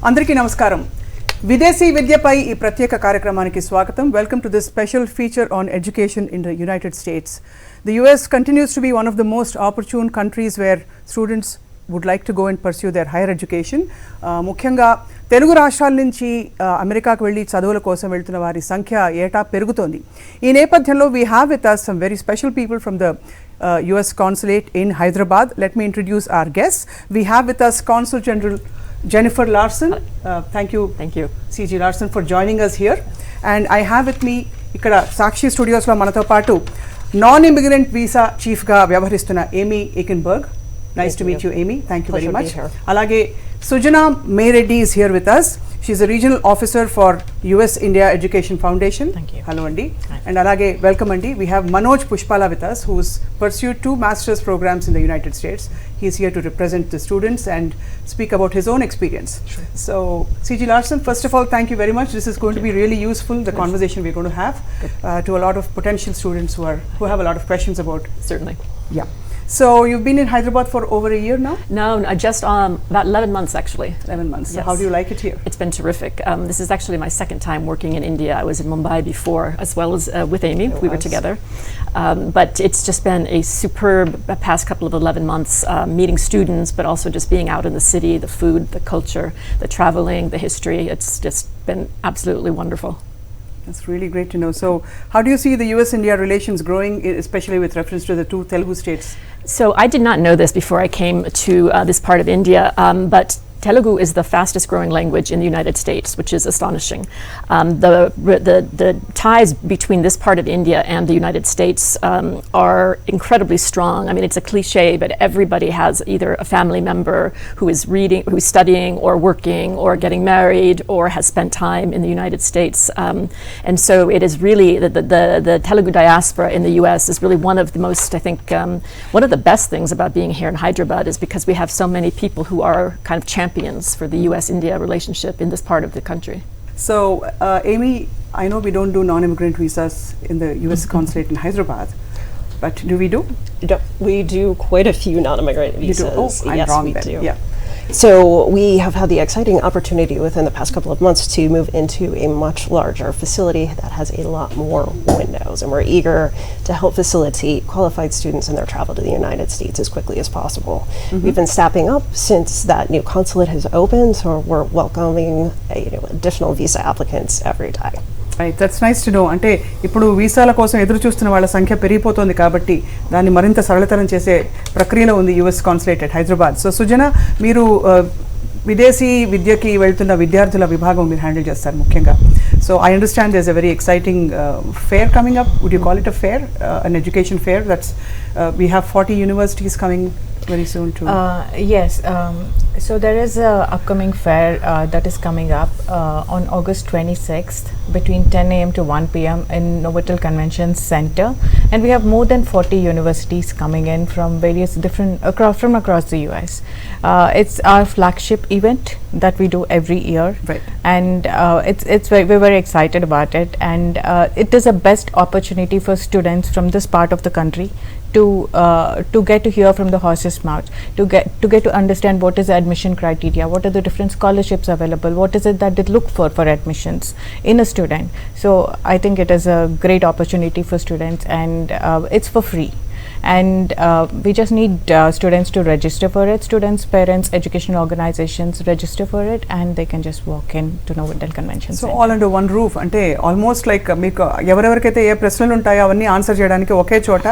అందరికీ నమస్కారం. విదేశీ విద్యపై ఈ ప్రత్యేక కార్యక్రమానికి స్వాగతం. Welcome to this special feature on education in the United States. The US continues to be one of the most opportune countries where students would like to go and pursue their higher education. ముఖ్యంగా తెలుగు రాష్ట్రాల నుంచి అమెరికాకు వెళ్ళి చదువుల కోసం వెళ్తున్న వారి సంఖ్య ఏటా పెరుగుతోంది. ఈ నేపథ్యంలో we have with us some very special people from the US Consulate in Hyderabad. Let me introduce our guests. We have with us Consul General Jennifer Larson. Thank you, CG Larson, for joining us here. And I have with me ఇక్కడ సాక్షి స్టూడియోస్లో మనతో పాటు non-immigrant visa చీఫ్గా వ్యవహరిస్తున్న ఏమీ ఎకిన్బర్గ్. Nice to meet you, Amy. Thank you very much. Alage Sujana Mayreddy is here with us. She's a regional officer for US India Education Foundation. Thank you. Hello, Andi. And alage welcome, Andi. We have Manoj Pushpala with us, who's pursued 2 master's programs in the United States. He's here to represent the students and speak about his own experience. Sure. So, CG Larson, first of all, thank you very much. This is going to be really useful, the conversation we're going to have to a lot of potential students who have a lot of questions about. Certainly. Yeah. So you've been in Hyderabad for over a year now? No, just about 11 months actually. 11 months. Yes. So how do you like it here? It's been terrific. This is actually my second time working in India. I was in Mumbai before, as well as with Amy. We were together. But it's just been a superb past couple of 11 months, meeting students, but also just being out in the city, the food, the culture, the traveling, the history. It's just been absolutely wonderful. That's really great to know. So how do you see the US-India relations growing, especially with reference to the 2 Telugu states? So I did not know this before I came to this part of India, but Telugu is the fastest growing language in the United States, which is astonishing. The ties between this part of India and the United States are incredibly strong. I mean, it's a cliche, but everybody has either a family member who is reading, who's studying or working or getting married or has spent time in the United States. And so it is really, the Telugu diaspora in the US is really one of the most, I think, one of the best things about being here in Hyderabad is because we have so many people who are kind of champions for the US-India relationship in this part of the country. So, Amy, I know we don't do non-immigrant visas in the US Consulate in Hyderabad, but do we do? We do quite a few non-immigrant visas. You do? Oh, I'm yes, wrong we then. do. Yeah. So we have had the exciting opportunity within the past couple of months to move into a much larger facility that has a lot more windows, and we're eager to help facilitate qualified students in their travel to the United States as quickly as possible. We've been staffing up since that new consulate has opened, so we're welcoming additional visa applicants every day. Right, that's nice to know. అంటే ఇప్పుడు వీసాల కోసం ఎదురు చూస్తున్న వాళ్ళ సంఖ్య పెరిగిపోతుంది కాబట్టి దాన్ని మరింత సరళతరం చేసే ప్రక్రియలో ఉంది US Consulate at Hyderabad. So Sujana, మీరు విదేశీ విద్యకి వెళ్తున్న విద్యార్థుల విభాగం మీరు హ్యాండిల్ చేస్తారు ముఖ్యంగా. So I understand there's a very exciting fair coming up. Would you call it a fair, an education fair? That's we have 40 universities coming very soon too. Yes, so there is a upcoming fair that is coming up on August 26th between 10 a.m. to 1 p.m. in Novotel Convention Center, and we have more than 40 universities coming in from various different across the US. It's our flagship event that we do every year, right. And we're very excited about it, and it is a best opportunity for students from this part of the country to get to hear from the horse's mouth, to get to understand what is the admission criteria, what are the different scholarships available, what is it that they look for admissions in a student. So I think it is a great opportunity for students, and it's for free. And we just need students to register for it. Students, parents, educational organizations register for it, and they can just walk in to Novotel Convention Center. So all under one roof, అంటే almost like మీకు ఎవరెవరికైతే ఏ ప్రశ్నలు ఉంటాయో అవన్నీ answer చేయడానికి ఒకే చోట,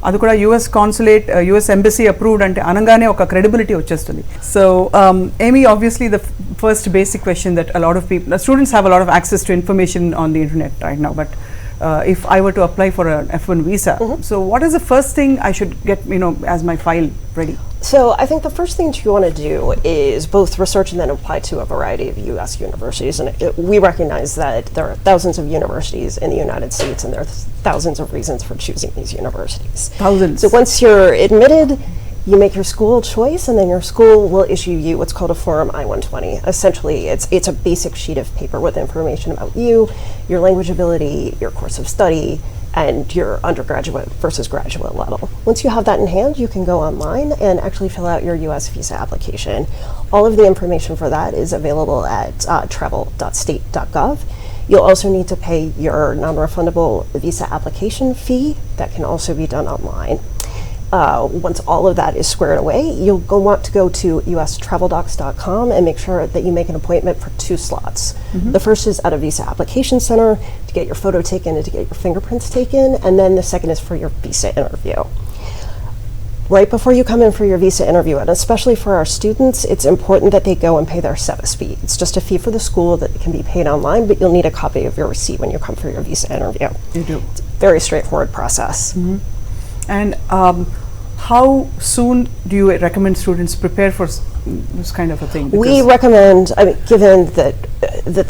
అది కూడా US Consulate, US Embassy approved అంటే అనగానే ఒక credibility వచ్చేస్తుంది. So Amy, obviously the first basic question that a lot of people, students have a lot of access to information on the internet right now, but if I were to apply for an F1 visa, so what is the first thing I should get, as my file ready? So I think the first thing that you want to do is both research and then apply to a variety of US universities. And we recognize that there are thousands of universities in the United States, and there are thousands of reasons for choosing these universities. Thousands. So once you're admitted, you make your school choice, and then your school will issue you what's called a Form I-120. Essentially, it's a basic sheet of paper with information about you, your language ability, your course of study, and your undergraduate versus graduate level. Once you have that in hand, you can go online and actually fill out your US visa application. All of the information for that is available at travel.state.gov. You'll also need to pay your non-refundable visa application fee. That can also be done online. Once all of that is squared away, you'll want to go to ustraveldocs.com and make sure that you make an appointment for 2 slots. The first is at a visa application center to get your photo taken and to get your fingerprints taken, and then the second is for your visa interview. Right before you come in for your visa interview, and especially for our students, it's important that they go and pay their SEVIS fee. It's just a fee for the school that can be paid online, but you'll need a copy of your receipt when you come for your visa interview. You do. It's a very straightforward process. And how soon do you recommend students prepare for this kind of a thing? We recommend, given that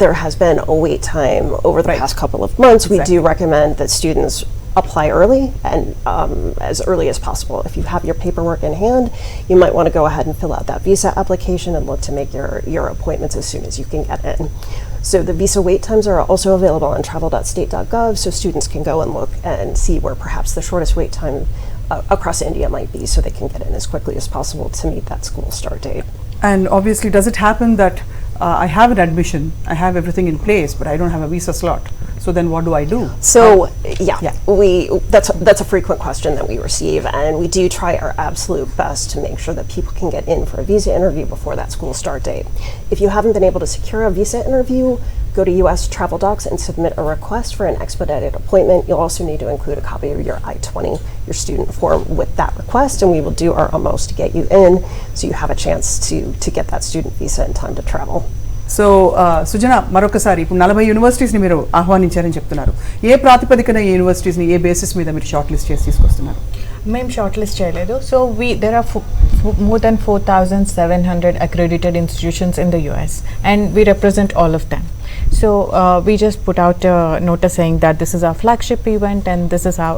there has been a wait time over the Right. past couple of months, we Exactly. do recommend that students apply early and as early as possible. If you have your paperwork in hand, you might want to go ahead and fill out that visa application and look to make your appointments as soon as you can get in. So the visa wait times are also available on travel.state.gov, so students can go and look and see where perhaps the shortest wait time across India might be, so they can get in as quickly as possible to meet that school start date. And obviously, does it happen that I have an admission, I have everything in place, but I don't have a visa slot? So then what do I do? So yeah, Yeah. that's a frequent question that we receive, and we do try our absolute best to make sure that people can get in for a visa interview before that school start date. If you haven't been able to secure a visa interview, go to US Travel Docs and submit a request for an expedited appointment. You'll also need to include a copy of your I-20, your student form, with that request, and we will do our utmost to get you in so you have a chance to get that student visa in time to travel. So Sujana, మరొకసారి ఇప్పుడు 40 యూనివర్సిటీస్ని మీరు ఆహ్వానించారని చెప్తున్నారు. ఏ ప్రాతిపదికన ఈ యూనివర్సిటీస్ని ఏ basis మీద మీరు short list చేసి తీసుకొస్తున్నారు? మేము షార్ట్ లిస్ట్ చేయలేదు. So there are more than 4,700 accredited institutions in the US, and we represent all of them. So we just put out a notice saying that this is our flagship event, and this is how,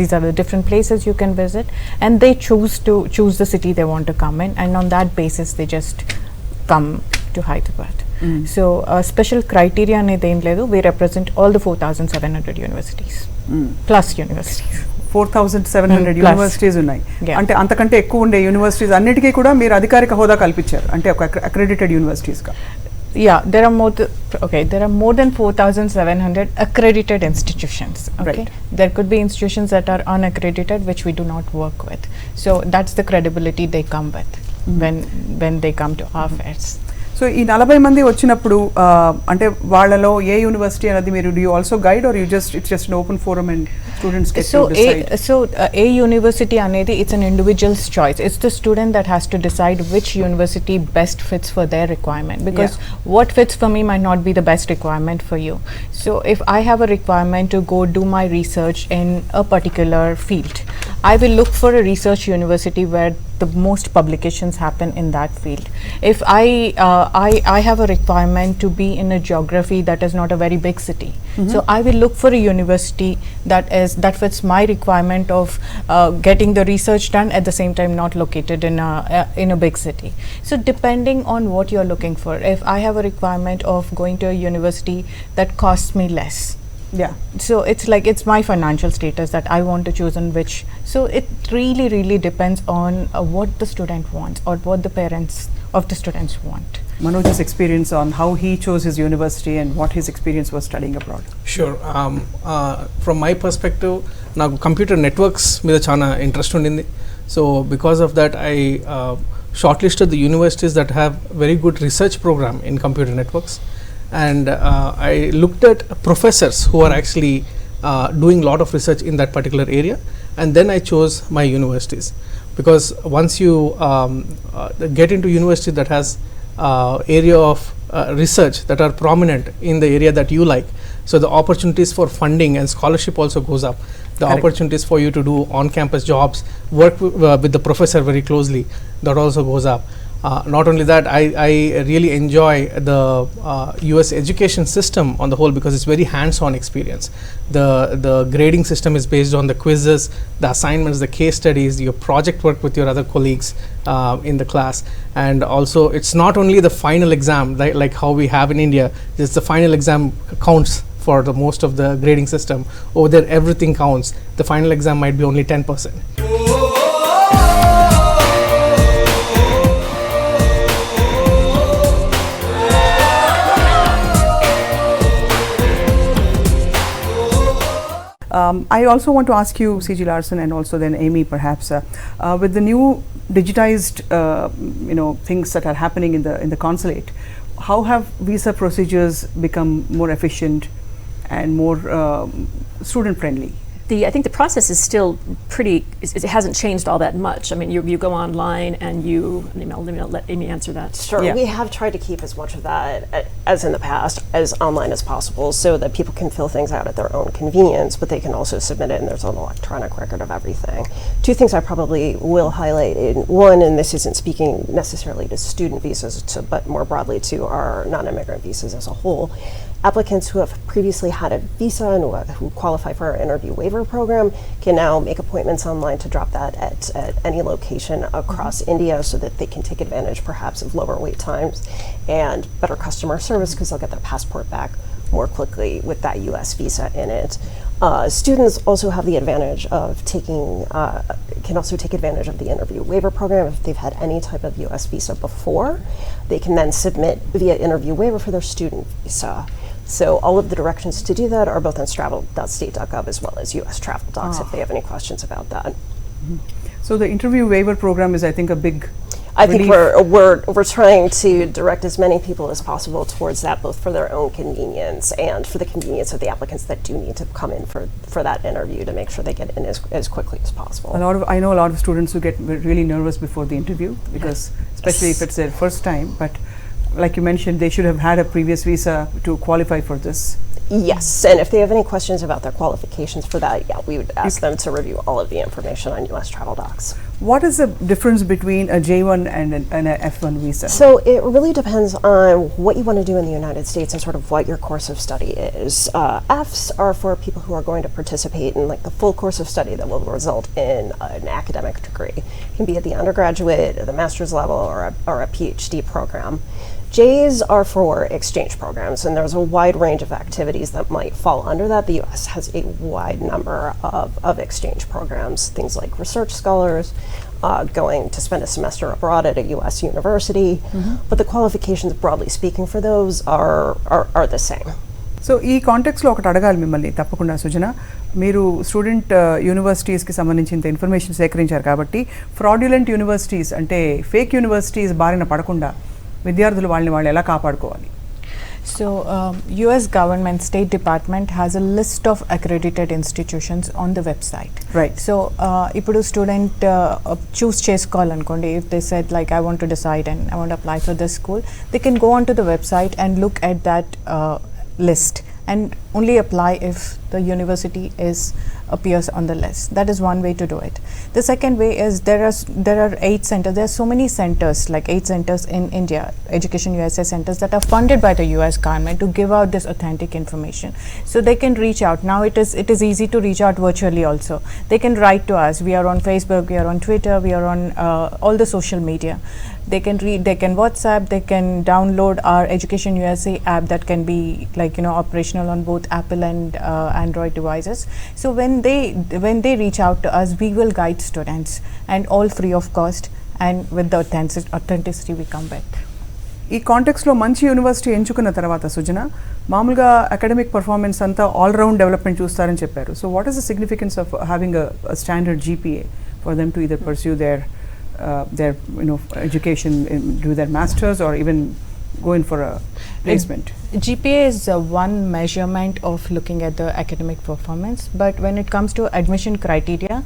these are the different places you can visit, and they choose the city they want to come in, and on that basis they just come to Hyderabad. So special criteria anedi em ledu. We represent all the 4,700 universities plus universities. 4,700 Plus. Universities ఉన్నాయి. Yeah. అంటే అంతకంటే ఎక్కువ ఉండే universities అన్నిటికీ కూడా మీరు అధికారిక హోదా కల్పించారు, అంటే ఒక accredited యూనివర్సిటీస్గా. Yeah, there are more than 4,700 accredited institutions. Okay, Right. there could be institutions that are unaccredited, which we do not work with. So that's the credibility they come with when they come to our fairs. So ఈ 40 మంది వచ్చినప్పుడు అంటే వాళ్ళలో ఏ university అనేది మీరు do you also guide, or it's just an open forum and students get to decide? A university anedi, it's an individual's choice. It's the student that has to decide which university best fits for their requirement, because what fits for me might not be the best requirement for you. So if I have a requirement to go do my research in a particular field, I will look for a research university where the most publications happen in that field. If I have a requirement to be in a geography that is not a very big city, so I will look for a university that fits my requirement of getting the research done, at the same time not located in a big city. So depending on what you're looking for, if I have a requirement of going to a university that costs me less, Yeah. so it's my financial status that I want to choose on which. So it really depends on what the student wants or what the parents of the students want. Manoj's experience on how he chose his university and what his experience was studying abroad. Sure. From my perspective, నాకు computer networks మీద చాలా interest ఉండింది. So because of that I short listed the universities that have very good research program in computer networks, and I looked at professors who are actually doing a lot of research in that particular area, and then I chose my universities, because once you get into university that has area of research that are prominent in the area that you like, so the opportunities for funding and scholarship also goes up. The Correct. opportunities for you to do on-campus jobs, work with the professor very closely, that also goes up. Not only that, I really enjoy the US education system on the whole, because it's very hands-on experience. The grading system is based on the quizzes, the assignments, the case studies, your project work with your other colleagues in the class, and also it's not only the final exam like how we have in India. It's the final exam counts for the most of the grading system. Over there, everything counts. The final exam might be only 10%. I also want to ask you, C.G. Larson, and also then Amy, perhaps, with the new digitized, things that are happening in the consulate, how have visa procedures become more efficient and more student friendly? I think the process is still pretty, it hasn't changed all that much. I mean, you go online and let Amy answer that. Sure, Yeah. we have tried to keep as much of that as in the past, as online as possible, so that people can fill things out at their own convenience, but they can also submit it and there's an electronic record of everything. Two things I probably will highlight. One, and this isn't speaking necessarily to student visas, but more broadly to our non-immigrant visas as a whole, applicants who have previously had a visa and who qualify for our interview waiver program can now make appointments online to drop that at any location across India, so that they can take advantage perhaps of lower wait times and better customer service, because they'll get their passport back more quickly with that US visa in it. Students also have the advantage of can also take advantage of the interview waiver program. If they've had any type of US visa before, they can then submit via interview waiver for their student visa. So all of the directions to do that are both on travel.state.gov as well as US Travel Docs if they have any questions about that. So the interview waiver program is, I think, a big I think relief. we're trying to direct as many people as possible towards that, both for their own convenience and for the convenience of the applicants that do need to come in for that interview, to make sure they get in as quickly as possible. I know a lot of students who get really nervous before the interview, because especially if it's their first time, but like you mentioned, they should have had a previous visa to qualify for this. Yes, and if they have any questions about their qualifications for that, we would ask them to review all of the information on US Travel Docs. What is the difference between a J1 and an F1 visa? So it really depends on what you want to do in the United States and sort of what your course of study is. Fs are for people who are going to participate in like the full course of study that will result in an academic degree. It can be at the undergraduate, or the master's level, or a PhD program. J's are for exchange programs, and there's a wide range of activities that might fall under that. The US has a wide number of exchange programs, things like research scholars, going to spend a semester abroad at a US university, but the qualifications, broadly speaking, for those are the same. So ఈ కాంటెక్స్లో ఒకటి అడగాలి మిమ్మల్ని తప్పకుండా సుజన, మీరు student యూనివర్సిటీస్కి సంబంధించిన information సేకరించారు కాబట్టి, fraudulent universities అంటే ఫేక్ యూనివర్సిటీస్ బారిన పడకుండా విద్యార్థులు వాళ్ళు ఎలా కాపాడుకోవాలి? So, US government, State Department has a list of accredited institutions on the website. Right. So, ఇప్పుడు student choose చేసుకోవాలనుకోండి, if they said like I want to decide and I want to apply for this school, they can go onto the website and look at that list and only apply if the university appears on the list. That is one way to do it. The second way is there are 8 centers. There are so many centers, like 8 centers in India, Education USA centers, that are funded by the US government to give out this authentic information. So they can reach out. Now it is easy to reach out virtually also. They can write to us. We are on Facebook, we are on Twitter, we are on all the social media. They can read, they can WhatsApp, they can download our Education USA app that can be operational on both Apple and Android devices. So when they reach out to us, we will guide students, and all free of cost, and with the authenticity we come with. ఈ కాంటెక్స్లో మంచి university ఎంచుకున్న తర్వాత సుజన, మామూలుగా academic performance అంతా all round development చూస్తారని చెప్పారు. So what is the significance of having a standard GPA for them to either pursue their education, do their masters, or even go in for a placement? GPA is one measurement of looking at the academic performance, but when it comes to admission criteria,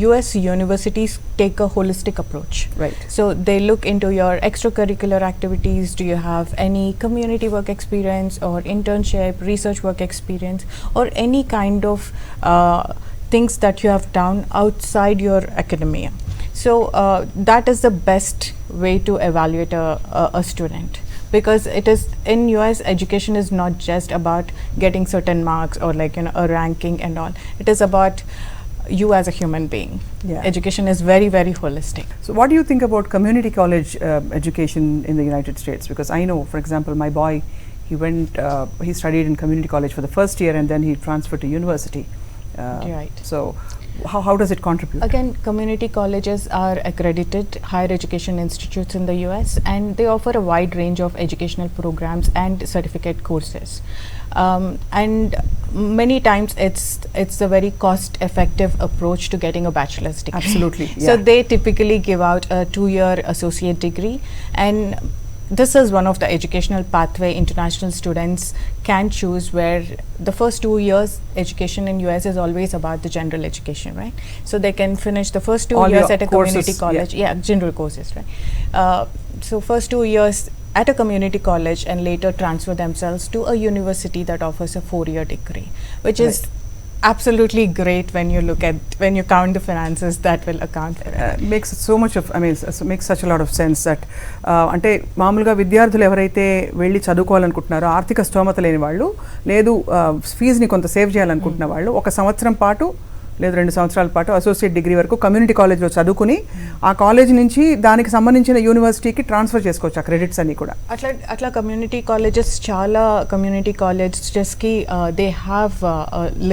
US universities take a holistic approach. Right. So they look into your extracurricular activities. Do you have any community work experience or internship, research work experience, or any kind of things that you have done outside your academia? So that is the best way to evaluate a student, because it is in US, education is not just about getting certain marks or a ranking and all. It is about you as a human being. Yeah. Education is very, very holistic. So what do you think about community college education in the United States? Because I know, for example, my boy, he studied in community college for the first year, and then he transferred to university. Right. So how does it contribute? Again, community colleges are accredited higher education institutes in the US, and they offer a wide range of educational programs and certificate courses. And many times it's a very cost effective approach to getting a bachelor's degree. Absolutely, So yeah. they typically give out a 2-year associate degree, and this is one of the educational pathway international students can choose, where the first 2 years education in US is always about the general education, right? So they can finish the first 2 All years your at a courses, community college, general courses, right? So first 2 years at a community college and later transfer themselves to a university that offers a 4-year degree, which is absolutely great when you count the finances that will account for it. Makes so much of, I mean, makes such a lot of sense that అంటే మామూలుగా విద్యార్థులు ఎవరైతే వెళ్ళి చదువుకోవాలనుకుంటున్నారో ఆర్థిక స్తోమత లేని వాళ్ళు, లేదు ఫీజుని కొంత సేవ్ చేయాలనుకుంటున్న వాళ్ళు, ఒక సంవత్సరం పాటు లేదు 2 సంవత్సరాల పాటు అసోసియేట్ డిగ్రీ వరకు కమ్యూనిటీ కాలేజ్లో చదువుకుని ఆ కాలేజ్ నుంచి దానికి సంబంధించిన యూనివర్సిటీకి ట్రాన్స్ఫర్ చేసుకోవచ్చు ఆ క్రెడిట్స్ అన్ని కూడా. అట్లా కమ్యూనిటీ కాలేజెస్, చాలా కమ్యూనిటీ కాలేజెస్కి they have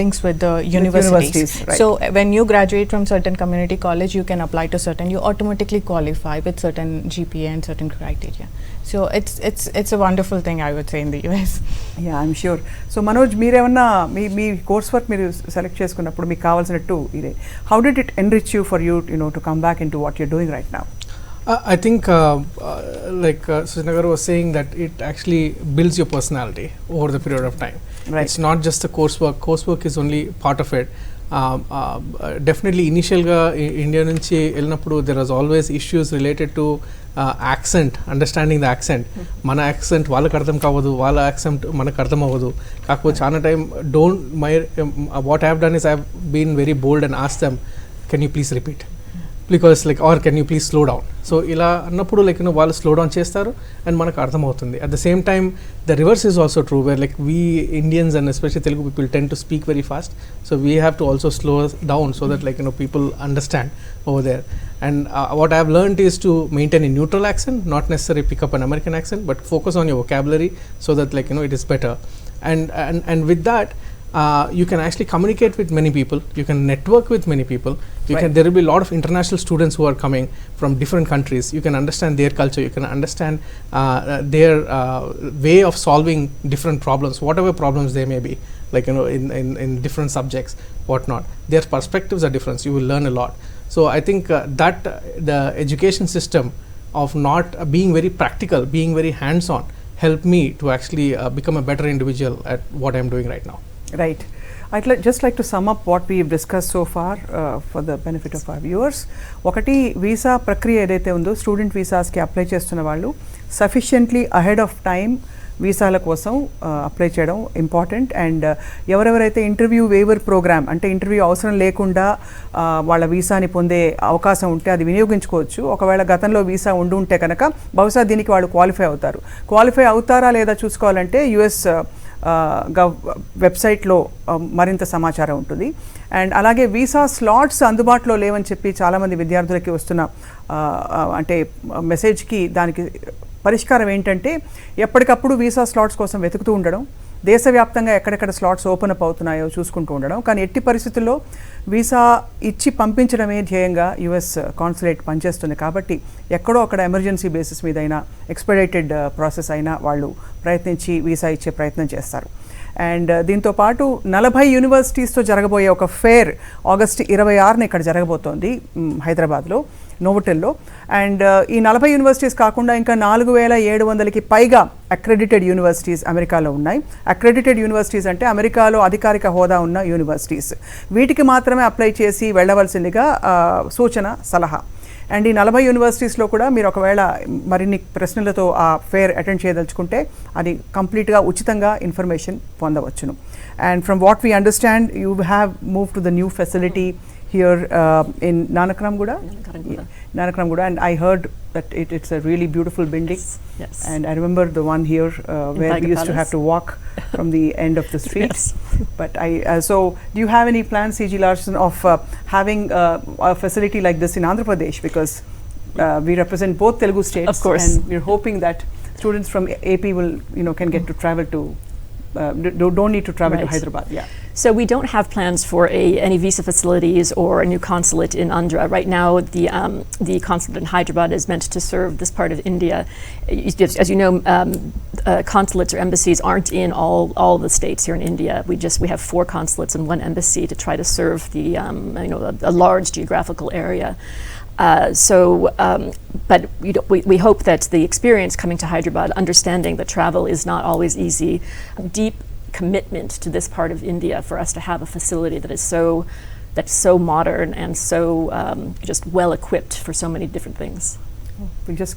links with the universities. So when you graduate from certain community college you can apply to certain, you automatically qualify with certain GPA and certain criteria. So it's a wonderful thing, I would say, in the US. Yeah, I'm sure. So Manoj, మీరేమన్నా మీ course work మీరు select చేసుకున్నప్పుడు మీకు కావాల్సినట్టు ఇదే, how did it enrich you for you know to come back into what you're doing right now? I think like Sujana was saying that it actually builds your personality over the period of time. Right. It's not just the coursework is only part of it. Definitely initial ga India nunchi elnappudu there was always issues related to accent, understanding the accent. Mana accent వాళ్ళకి అర్థం కావదు, వాళ్ళ accent మనకు అర్థం అవ్వదు. కాకపోతే చాలా time what I have done is I have been very bold and asked them, can you please repeat? Because like, or can you please slow down? So ఇలా అన్నప్పుడు like వాళ్ళు slow down చేస్తారు and మనకు అర్థం అవుతుంది. At the same time the reverse is also true, where like we Indians and especially Telugu people tend to speak very fast, so we have to also slow down so that like people understand over there. And what I have learned is to maintain a neutral accent, not necessarily pick up an American accent, but focus on your vocabulary so that like it is better. And with that you can actually communicate with many people, you can network with many people, there will be a lot of international students who are coming from different countries. You can understand their culture, you can understand their way of solving different problems, whatever problems they may be, like in different subjects, whatnot. Their perspectives are different, you will learn a lot. So I think that the education system of not being very practical, being very hands-on, helped me to actually become a better individual at what I'm doing right now. Right. I'd just like to sum up what we've discussed so far for the benefit of our viewers. ఒకటి, visa ప్రక్రియ ఏదైతే ఉందో student వీసాస్కి apply చేస్తున్న వాళ్ళు sufficiently ahead of time వీసాల కోసం apply చేయడం important. And ఎవరెవరైతే interview waiver programme, అంటే ఇంటర్వ్యూ అవసరం లేకుండా వాళ్ళ వీసాని పొందే అవకాశం ఉంటే అది వినియోగించుకోవచ్చు. ఒకవేళ గతంలో వీసా ఉంటే కనుక బహుశా దీనికి వాళ్ళు క్వాలిఫై అవుతారా లేదా చూసుకోవాలంటే యుఎస్ వెబ్సైట్లో మరింత సమాచారం ఉంటుంది. అండ్ అలాగే వీసా స్లాట్స్ అందుబాటులో లేవని చెప్పి చాలామంది విద్యార్థులకి వస్తున్న అంటే మెసేజ్కి దానికి పరిష్కారం ఏంటంటే ఎప్పటికప్పుడు వీసా స్లాట్స్ కోసం వెతుకుతూ ఉండడం, దేశవ్యాప్తంగా ఎక్కడెక్కడ స్లాట్స్ ఓపెన్ అప్ అవుతున్నాయో చూసుకుంటూ ఉండడం. కానీ ఎట్టి పరిస్థితుల్లో వీసా ఇచ్చి పంపించడమే ధ్యేయంగా యుఎస్ కాన్సులేట్ పనిచేస్తుంది. కాబట్టి ఎక్కడో అక్కడ ఎమర్జెన్సీ బేసిస్ మీద అయినా, ఎక్స్పెడైటెడ్ ప్రాసెస్ అయినా వాళ్ళు ప్రయత్నించి వీసా ఇచ్చే ప్రయత్నం చేస్తారు. అండ్ దీంతోపాటు 40 యూనివర్సిటీస్తో జరగబోయే ఒక ఫేర్ ఆగస్టు 26న ఇక్కడ జరగబోతోంది హైదరాబాద్లో, నోవోటెల్లో. అండ్ ఈ 40 యూనివర్సిటీస్ కాకుండా ఇంకా 4700కి పైగా అక్రెడిటెడ్ యూనివర్సిటీస్ అమెరికాలో ఉన్నాయి. అక్రెడిటెడ్ యూనివర్సిటీస్ అంటే అమెరికాలో అధికారిక హోదా ఉన్న యూనివర్సిటీస్. వీటికి మాత్రమే అప్లై చేసి వెళ్ళవలసిందిగా సూచన, సలహా. అండ్ ఈ 40 యూనివర్సిటీస్లో కూడా మీరు ఒకవేళ మరిన్ని ప్రశ్నలతో ఆ ఫేర్ అటెండ్ చేయదలుచుకుంటే అది కంప్లీట్గా ఉచితంగా ఇన్ఫర్మేషన్ పొందవచ్చును. And from what we understand you have move to the new facility here in Nanakramguda, and I heard that it's a really beautiful building. Yes. And I remember the one here where we used to have to walk from the end of the street. Yes. But so do you have any plans, C.G. Larson, of having a facility like this in Andhra Pradesh? Because we represent both Telugu states. Of course. And we're hoping that students from AP will, can get to travel to, don't need to travel to Hyderabad. Yeah. So we don't have plans for any visa facilities or a new consulate in Andhra. Right now, the consulate in Hyderabad is meant to serve this part of India. As you know, consulates or embassies aren't in all the states here in India. We have 4 consulates and 1 embassy to try to serve a large geographical area. But we hope that the experience coming to Hyderabad, understanding that travel is not always easy, deep commitment to this part of India for us to have a facility that's so modern and so just well equipped for so many different things. We just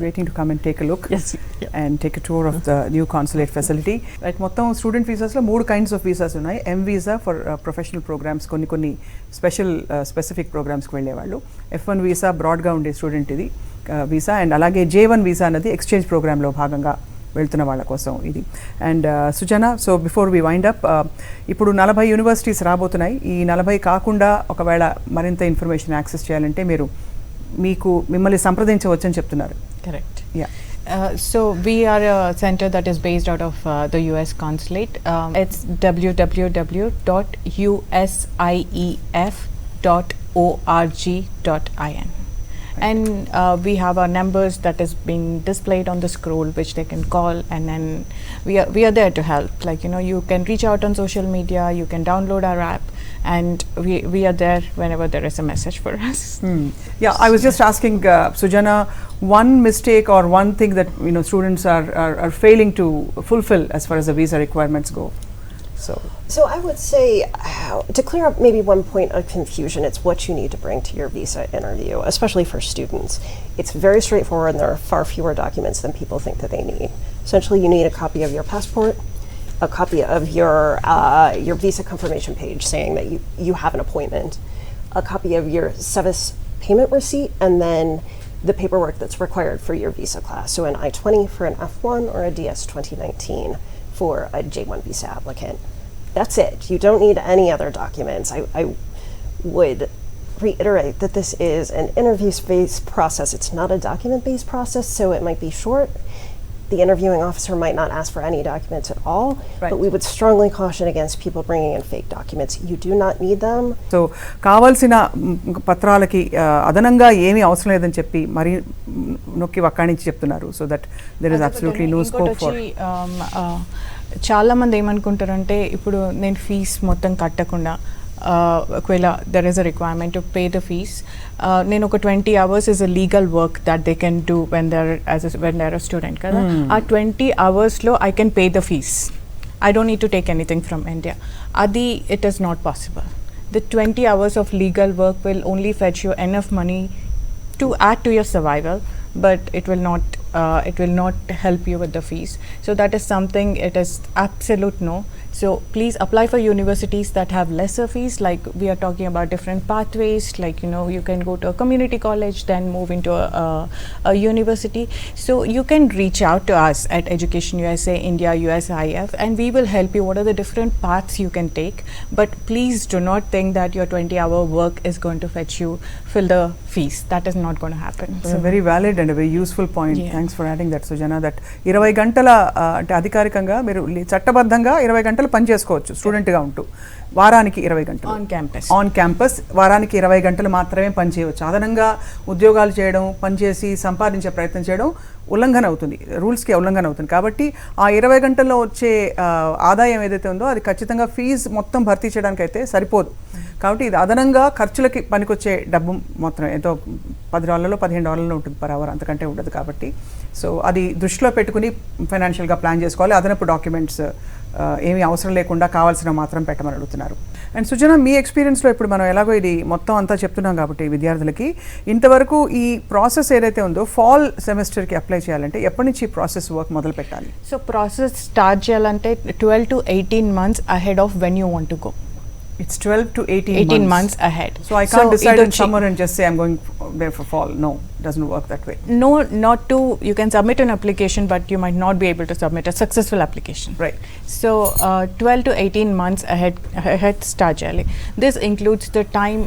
waiting to come and take a look. Yes. Yeah. And take a tour of the new consulate facility. Right, మొత్తం student వీసాస్లో 3 kinds of visas ఉన్నాయి. M visa for professional programs, కొన్ని specific ప్రోగ్రామ్స్కి వెళ్ళేవాళ్ళు. F1 visa బ్రాడ్గా ఉండే student ఇది visa, and అలాగే J1 visa అనేది exchange ప్రోగ్రాంలో భాగంగా వెళ్తున్న వాళ్ళ కోసం ఇది. And Sujana, so before we wind up, ఇప్పుడు 40 యూనివర్సిటీస్ రాబోతున్నాయి. ఈ 40 కాకుండా ఒకవేళ మరింత ఇన్ఫర్మేషన్ యాక్సెస్ చేయాలంటే మిమ్మల్ని సంప్రదించవచ్చని చెప్తున్నారు. Correct. Yeah. So we are a center that is based out of the US Consulate. It's www.usief.org.in. And we have our numbers that is being displayed on the scroll, which they can call, and then we are there to help. Like, you can reach out on social media, you can download our app, and we are there whenever there is a message for us. Yeah, I was just asking Sujana, one mistake or one thing that students are failing to fulfill as far as the visa requirements go. So I would say, to clear up maybe one point of confusion, it's what you need to bring to your visa interview, especially for students. It's very straightforward, and there are far fewer documents than people think that they need. Essentially, you need a copy of your passport, a copy of your visa confirmation page saying that you have an appointment, a copy of your SEVIS payment receipt, and then the paperwork that's required for your visa class. So an I-20 for an F1 or a DS 2019 for a J1 visa applicant. That's it. You don't need any other documents. I would reiterate that this is an interview-based process. It's not a document-based process, so it might be short. The interviewing officer might not ask for any documents at all, right. But we would strongly caution against people bringing in fake documents. You do not need them. So కావాల్సిన పత్రాలకి అదనంగా ఏమీ అవసరం లేదని చెప్పి మరి నొక్కి వక్కాణించి చెప్తున్నారు. So that there is absolutely no scope for. చాలా మంది ఏమనుకుంటారంటే, ఇప్పుడు నేను ఫీజ్ మొత్తం కట్టకుండా ఒకవేళ there is a requirement to pay the fees, నేను ఒక 20 hours is a legal work that they can do when there a student కదా. ఆ 20 hours I can pay the fees. I don't need to take anything from India. Adi, it is not possible. The 20 hours of legal work will only fetch you enough money to add to your survival, but it will not help you with the fees. So that is something, it is absolute no. So please apply for universities that have lesser fees, like we are talking about different pathways, like you can go to a community college, then move into a university. So you can reach out to us at Education USA India USIF, and we will help you what are the different paths you can take. But please do not think that your 20-hour work is going to fetch you fill the fees. That is not going to happen. So very valid and a very useful point. Yeah. Thanks for adding that, Sujana. That 20 గంటల అంటే అధికారికంగా మీరు చట్టబద్ధంగా 20 గంటలు పని చేసుకోవచ్చు స్టూడెంట్గా ఉంటూ. వారానికి 20 గంటలు ఆన్ క్యాంపస్, వారానికి 20 గంటలు మాత్రమే పని చేయవచ్చు. అదనంగా ఉద్యోగాలు చేయడం, పనిచేసి సంపాదించే ప్రయత్నం చేయడం ఉల్లంఘన అవుతుంది, రూల్స్కి ఉల్లంఘన అవుతుంది. కాబట్టి ఆ 20 గంటల్లో వచ్చే ఆదాయం ఏదైతే ఉందో అది ఖచ్చితంగా ఫీజు మొత్తం భర్తీ చేయడానికి అయితే సరిపోదు. కాబట్టి ఇది అదనంగా ఖర్చులకి పనికొచ్చే డబ్బు మొత్తం ఎంతో $10 $15 ఉంటుంది పర్ అవర్, అంతకంటే ఉండదు. కాబట్టి సో అది దృష్టిలో పెట్టుకుని ఫైనాన్షియల్గా ప్లాన్ చేసుకోవాలి. అదనపు డాక్యుమెంట్స్ ఏమీ అవసరం లేకుండా కావాల్సిన మాత్రం పెట్టమని అడుగుతున్నారు. అండ్ సుజన, మీ ఎక్స్పీరియన్స్లో ఇప్పుడు మనం ఎలాగో ఇది మొత్తం అంతా చెప్తున్నాం కాబట్టి విద్యార్థులకి ఇంతవరకు ఈ ప్రాసెస్ ఏదైతే ఉందో ఫాల్ సెమిస్టర్కి అప్లై చేయాలంటే ఎప్పటి నుంచి ప్రాసెస్ వర్క్ మొదలు పెట్టాలి? సో ప్రాసెస్ స్టార్ట్ చేయాలంటే 12 to 18 months ahead of when you want to go. It's 12 to 18 months ahead. So I can't decide in summer and just say I'm going there for fall. No, it doesn't work that way. No, not to. You can submit an application, but you might not be able to submit a successful application. Right. So 12 to 18 months ahead start early. This includes the time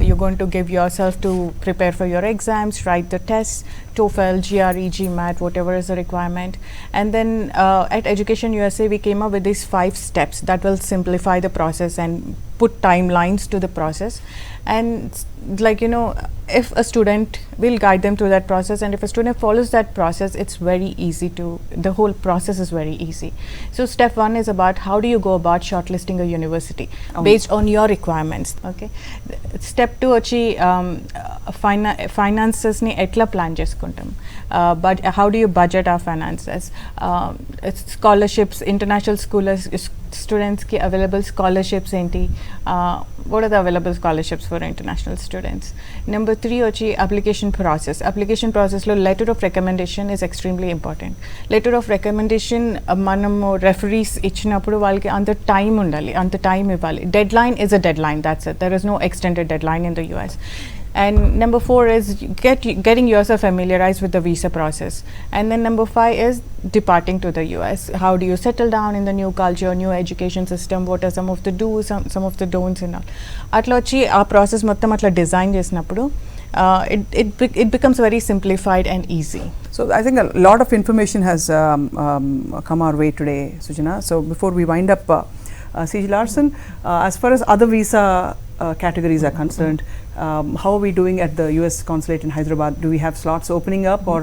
you're going to give yourself to prepare for your exams, write the tests, TOEFL, GRE, GMAT, whatever is the requirement. And then at Education USA, we came up with these 5 steps that will simplify the process and put timelines to the process. And like, you know, if a student, will guide them through that process, and if a student follows that process, it's very easy to, the whole process is very easy. So step 1 is about how do you go about shortlisting a university based on your requirements. Okay. Step 2 వచ్చి finances ni etla plan చేసుకుంటాం, but how do you budget our finances, scholarships, international students ki available scholarships enti, what are the available scholarships for international students. Number 3 వచ్చి application process lo letter of recommendation is extremely important. Letter of recommendation మనము referees ఇచ్చినప్పుడు వాళ్ళకి అంత time ఉండాలి, అంత time ఇవ్వాలి. Deadline is a deadline, that's it. There is no extended deadline in the US. And number 4 is getting yourself familiarized with the visa process. And then number 5 is departing to the US. How do you settle down in the new culture, new education system? What are some of the do's, some of the don'ts and all. Atla vachi aa process mottam atla design chesinappudu it becomes very simplified and easy. So I think a lot of information has come our way today, Sujana. So before we wind up, C.G. Larson, as far as other visa categories are concerned, how are we doing at the US Consulate in Hyderabad? Do we have slots opening up, or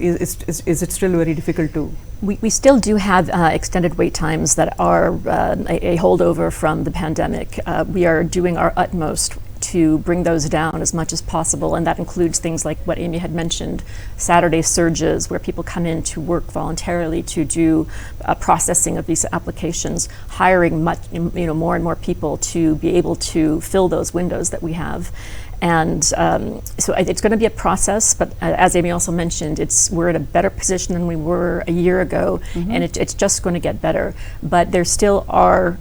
is it still very difficult to? We still do have extended wait times that are a holdover from the pandemic. We are doing our utmost to bring those down as much as possible, and that includes things like what Amy had mentioned, Saturday surges where people come in to work voluntarily to do processing of visa applications, hiring more and more people to be able to fill those windows that we have. And so it's going to be a process, but as Amy also mentioned, we're in a better position than we were a year ago, and it's just going to get better. But there still are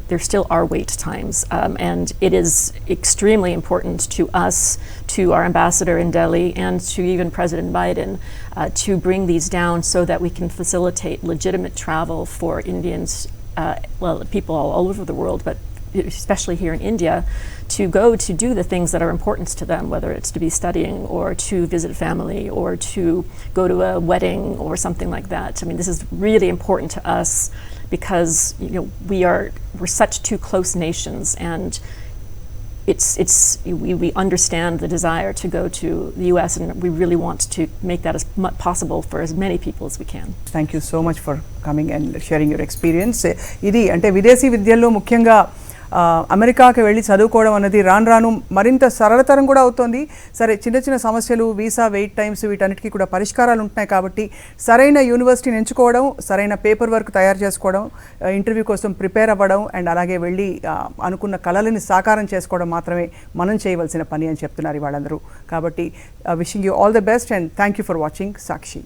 wait times, and it is extremely important to us, to our ambassador in Delhi, and to even President Biden, to bring these down so that we can facilitate legitimate travel for Indians, people all over the world, but especially here in India, to go to do the things that are important to them, whether it's to be studying or to visit family or to go to a wedding or something like that. I mean, this is really important to us because we're such two close nations, and we understand the desire to go to the US, and we really want to make that as possible for as many people as we can. Thank you so much for coming and sharing your experience. ఇది అంటే విదేశీ విద్యల్లో ముఖ్యంగా అమెరికాకి వెళ్ళి చదువుకోవడం అనేది రాను మరింత సరళతరం కూడా అవుతుంది. సరే, చిన్న సమస్యలు, వీసా వెయిట్ టైమ్స్, వీటన్నిటికీ కూడా పరిష్కారాలు ఉంటున్నాయి. కాబట్టి సరైన యూనివర్సిటీని ఎంచుకోవడం, సరైన పేపర్ వర్క్ తయారు చేసుకోవడం, ఇంటర్వ్యూ కోసం ప్రిపేర్ అవ్వడం, అండ్ అలాగే వెళ్ళి అనుకున్న కళలని సాకారం చేసుకోవడం మాత్రమే మనం చేయవలసిన పని అని చెప్తున్నారు వాళ్ళందరూ. కాబట్టి wishing you all the best, and thank you for watching Sakshi.